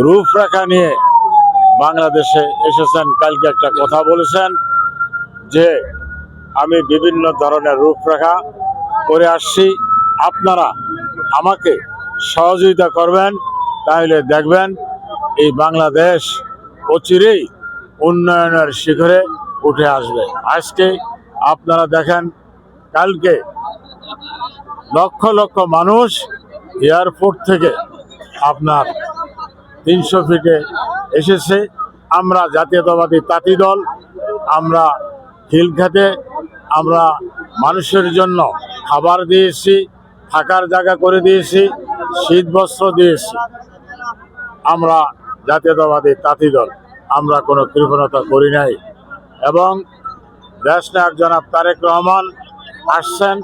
রূপরেখা নিয়ে বাংলাদেশে এসেছেন। কালকে একটা কথা বলেছেন যে আমি বিভিন্ন ধরনের রূপরেখা করে আসছি, আপনারা আমাকে সহযোগিতা করবেন, তাহলে দেখবেন এই বাংলাদেশ অচিরেই উন্নয়নের শিখরে উঠে আসবে। আজকে আপনারা দেখেন, কালকে লক্ষ লক্ষ মানুষ এয়ারপোর্ট থেকে আপনার 300 ফিটে এসেছে। আমরা জাতীয়তাবাদী তাঁতি দল, আমরা খিলখাতে আমরা মানুষের জন্য খাবার দিয়েছি, থাকার জায়গা করে দিয়েছি, শীত বস্ত্র দিয়েছি। আমরা জাতীয়তাবাদী তাঁতি দল, আমরা কোনো কৃপণতা করি নাই। এবং দেশনায়ক জনাব তারেক রহমান আসছেন,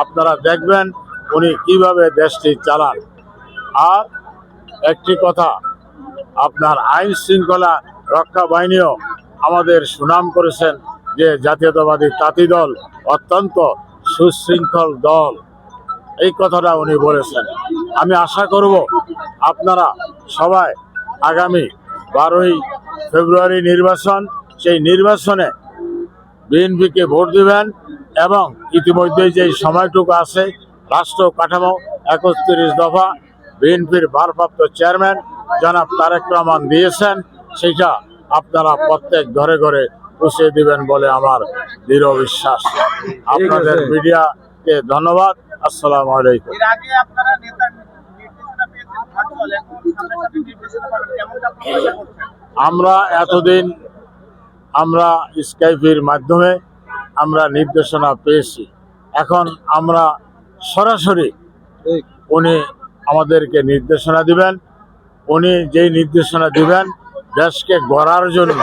আপনারা দেখবেন উনি কিভাবে দেশটি চালান। আর একটি কথা, আপনার আইন শৃঙ্খলা রক্ষা বাহিনীও আমাদের সুনাম করেছেন যে জাতীয়তাবাদী তাঁতি দল অত্যন্ত সুশৃঙ্খল দল, এই কথাটা উনি বলেছেন। আমি আশা করব আপনারা সবাই আগামী 12ই ফেব্রুয়ারি নির্বাচন, সেই নির্বাচনে বিএনপিকে ভোট দিবেন। এবং ইতিমধ্যে যে সময়টুকু আছে, রাষ্ট্র কাঠামো 31 দফা বিএনপির ভারপ্রাপ্ত চেয়ারম্যান জনাব তারেক রহমান দিয়েছেন, সেটা আপনারা প্রত্যেক ঘরে ঘরে পৌঁছে দিবেন বলে আমার দৃঢ় বিশ্বাস। আপনাদের মিডিয়াকে ধন্যবাদ। আসসালামু আলাইকুম। আমরা এতদিন আমরা স্কাইপের মাধ্যমে আমরা নির্দেশনা পেয়েছি, এখন আমরা সরাসরি উনি আমাদেরকে নির্দেশনা দিবেন। উনি যেই নির্দেশনা দিবেন দেশকে গড়ার জন্য,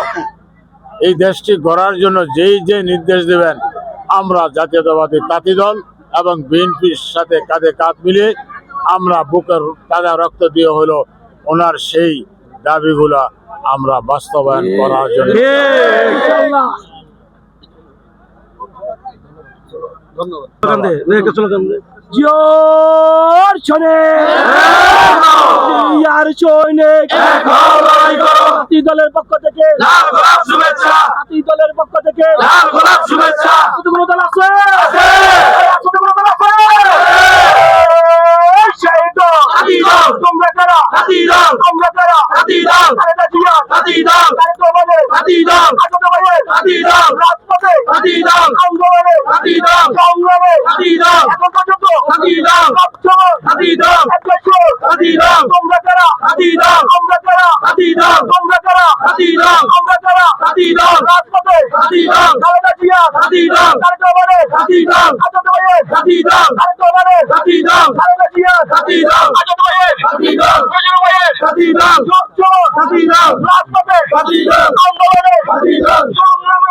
এই দেশটি গড়ার জন্য যেই যে নির্দেশ দিবেন, আমরা জাতীয়তাবাদী তাঁতি দল এবং বিএনপির সাথে কাঁধে কাঁধ মিলিয়ে আমরা বুকের তাজা রক্ত দিয়ে হলো ওনার সেই দাবিগুলা আমরা বাস্তবায়ন করার জন্য। দলের পক্ষ থেকে দলের পক্ষ থেকে দল আছে, তোমরা কারা? তোমরা কারা? রাজপথে আন্দোলনে সংগ্রামে তোমরা কারা? তোমরা কারা? তোমরা কারা? তোমরা কারা? রাজপথে খালেদা জিয়া রাজপথে আন্দোলনে সংগ্রামে